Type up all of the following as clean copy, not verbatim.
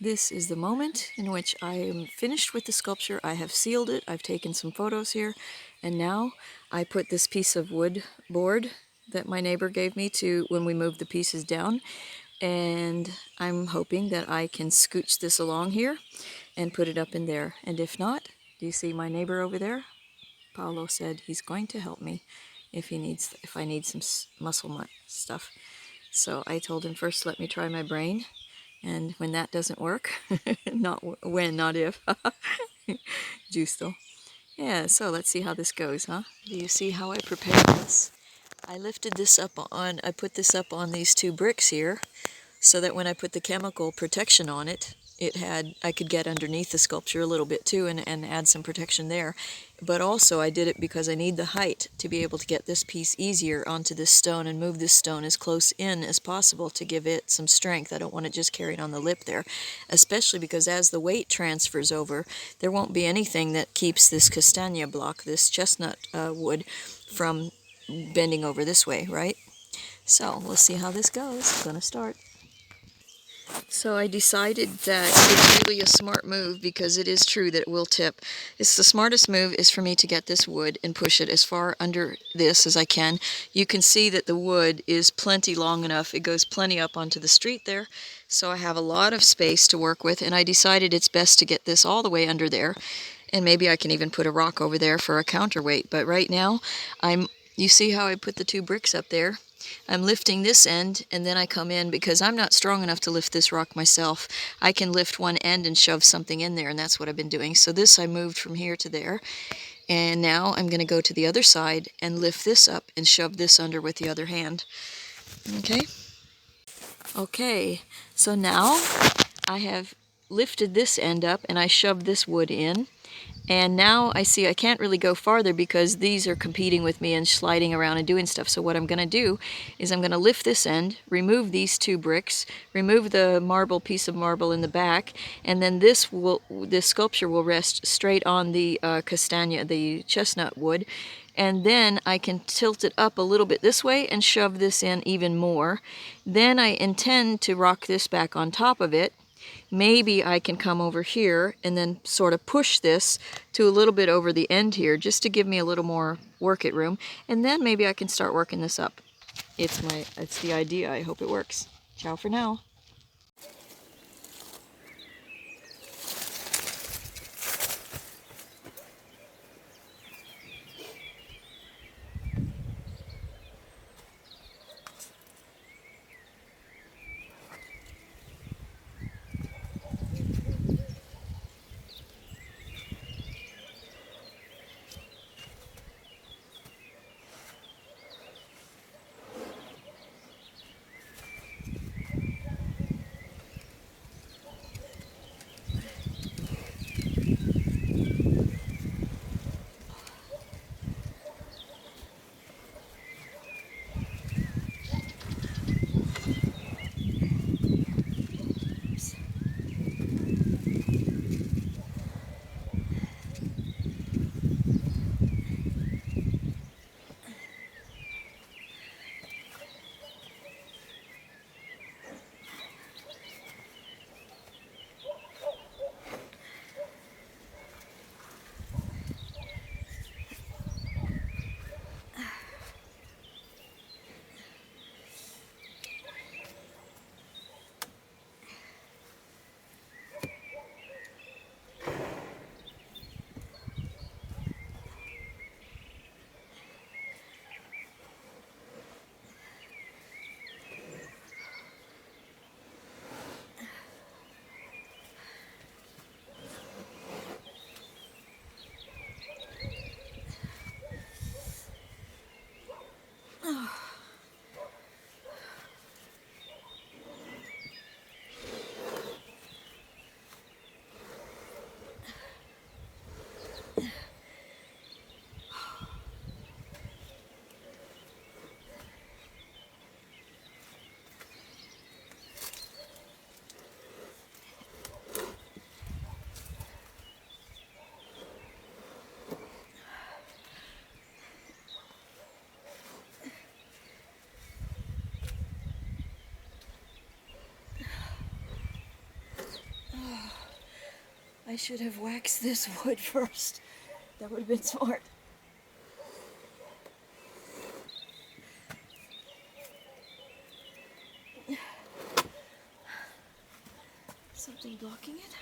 This is the moment in which I am finished with the sculpture. I have sealed it. I've taken some photos here. And now I put this piece of wood board that my neighbor gave me to when we moved the pieces down. And I'm hoping that I can scooch this along here and put it up in there. And if not, do you see my neighbor over there? Paolo said he's going to help me if I need some muscle stuff. So I told him first, let me try my brain. And when that doesn't work, not when, not if, giusto. Yeah, so let's see how this goes, huh? Do you see how I prepared this? I put this up on these two bricks here, so that when I put the chemical protection on it, I could get underneath the sculpture a little bit too and add some protection there. But also I did it because I need the height to be able to get this piece easier onto this stone and move this stone as close in as possible to give it some strength. I don't want it just carried on the lip there, especially because as the weight transfers over, there won't be anything that keeps this castagna block, this chestnut wood, from bending over this way, right? So we'll see how this goes. I'm going to start. So I decided that it's really a smart move, because it is true that it will tip. The smartest move is for me to get this wood and push it as far under this as I can. You can see that the wood is plenty long enough. It goes plenty up onto the street there. So I have a lot of space to work with, and I decided it's best to get this all the way under there. And maybe I can even put a rock over there for a counterweight. But right now, you see how I put the two bricks up there? I'm lifting this end, and then I come in because I'm not strong enough to lift this rock myself. I can lift one end and shove something in there, and that's what I've been doing. So this I moved from here to there, and now I'm going to go to the other side and lift this up and shove this under with the other hand. Okay? Okay, so now I have lifted this end up and I shoved this wood in. And now I see I can't really go farther because these are competing with me and sliding around and doing stuff. So what I'm going to do is I'm going to lift this end, remove these two bricks, remove the piece of marble in the back, and then this sculpture will rest straight on the castagna, the chestnut wood. And then I can tilt it up a little bit this way and shove this in even more. Then I intend to rock this back on top of it. Maybe I can come over here and then sort of push this to a little bit over the end here, just to give me a little more work it room. And then maybe I can start working this up. It's the idea. I hope it works. Ciao for now. I should have waxed this wood first. That would have been smart. Something blocking it?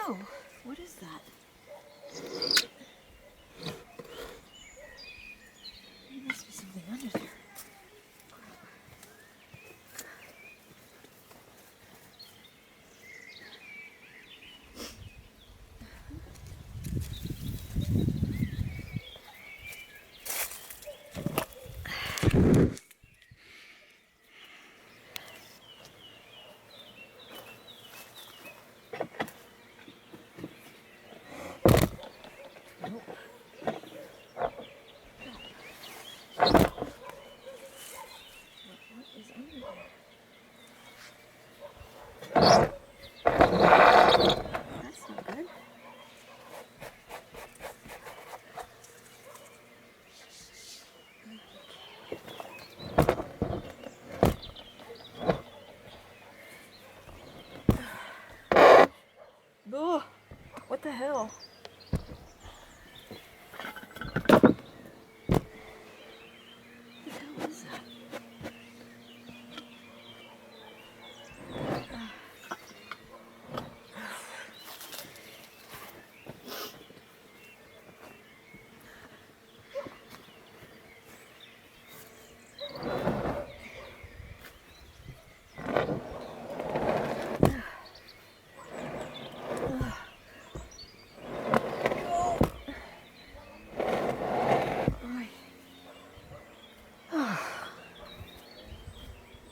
Oh, what is that? There must be something under there. Oh, what the hell? What the hell is that?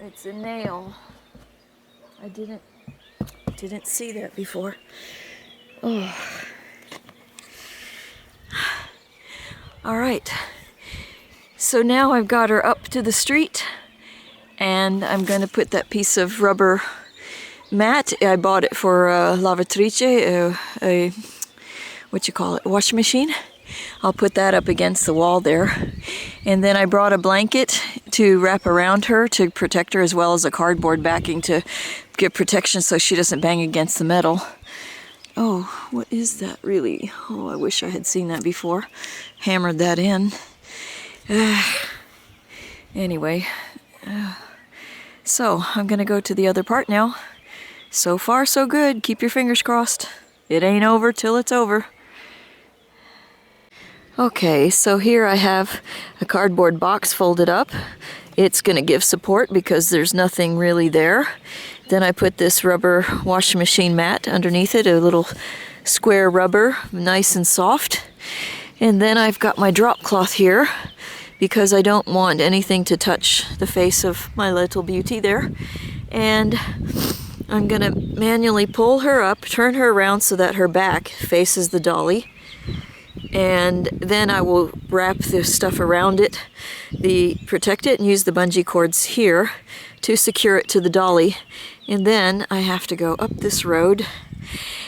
It's a nail. I didn't see that before. Oh. All right. So now I've got her up to the street, and I'm going to put that piece of rubber mat. I bought it for a lavatrice, what you call it, washing machine. I'll put that up against the wall there. And then I brought a blanket to wrap around her to protect her, as well as a cardboard backing to give protection so she doesn't bang against the metal. Oh, what is that really? Oh, I wish I had seen that before. Hammered that in. Anyway, so I'm gonna go to the other part now. So far, so good. Keep your fingers crossed. It ain't over till it's over. Okay, so here I have a cardboard box folded up. It's going to give support because there's nothing really there. Then I put this rubber washing machine mat underneath it, a little square rubber, nice and soft. And then I've got my drop cloth here because I don't want anything to touch the face of my little beauty there. And I'm going to manually pull her up, turn her around so that her back faces the dolly. And then I will wrap the stuff around it, protect it, and use the bungee cords here to secure it to the dolly. And then I have to go up this road.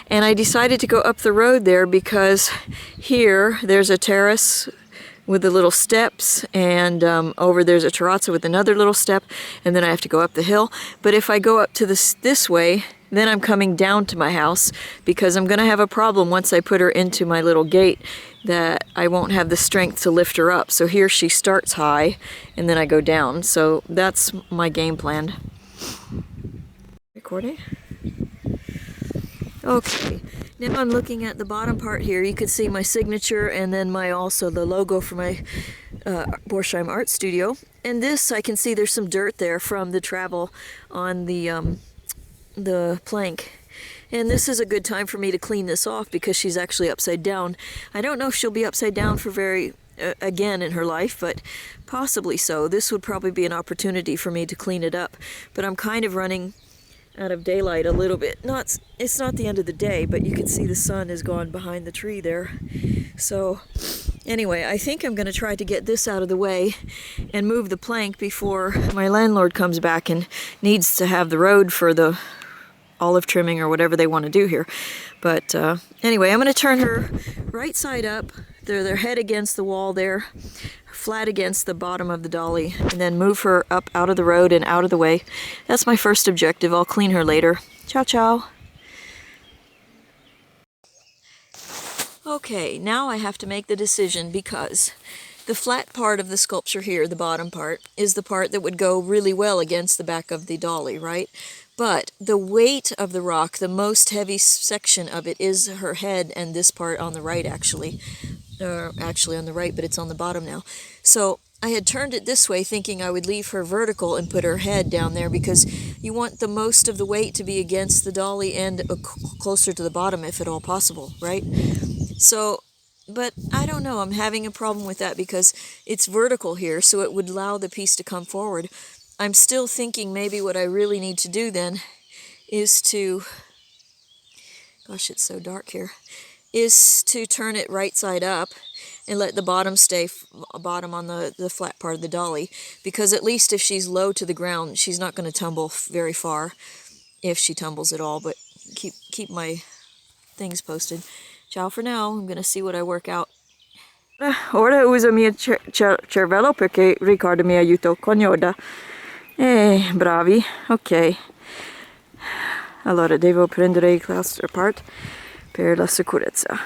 And I decided to go up the road there because here there's a terrace with the little steps, and over there's a terrazzo with another little step, and then I have to go up the hill. But if I go up to this way, then I'm coming down to my house because I'm going to have a problem once I put her into my little gate that I won't have the strength to lift her up. So here she starts high and then I go down. So that's my game plan. Recording? Okay, now I'm looking at the bottom part here. You can see my signature and then also the logo for my Borsheim Art Studio. And this, I can see there's some dirt there from the travel on the plank. And this is a good time for me to clean this off because she's actually upside down. I don't know if she'll be upside down for again in her life, but possibly so. This would probably be an opportunity for me to clean it up. But I'm kind of running out of daylight a little bit. It's not the end of the day, but you can see the sun is gone behind the tree there. So anyway, I think I'm going to try to get this out of the way and move the plank before my landlord comes back and needs to have the road for the olive trimming or whatever they want to do here. But anyway, I'm going to turn her right side up, their head against the wall there, flat against the bottom of the dolly, and then move her up out of the road and out of the way. That's my first objective. I'll clean her later. Ciao, ciao. Okay, now I have to make the decision because the flat part of the sculpture here, the bottom part, is the part that would go really well against the back of the dolly, right? But the weight of the rock, the most heavy section of it, is her head and this part on the right, actually. Actually on the right, but it's on the bottom now. So I had turned it this way thinking I would leave her vertical and put her head down there because you want the most of the weight to be against the dolly and closer to the bottom if at all possible, right? So, but I don't know, I'm having a problem with that because it's vertical here, so it would allow the piece to come forward. I'm still thinking maybe what I really need to do then is to, gosh, it's so dark here, is to turn it right side up and let the bottom stay bottom on the flat part of the dolly, because at least if she's low to the ground, she's not going to tumble very far, if she tumbles at all, but keep my things posted. Ciao for now. I'm gonna see what I work out. Ora uso mio cervello perché Riccardo mi aiutò con Yoda. Bravi. Ok. Allora devo prendere il cluster part per la sicurezza.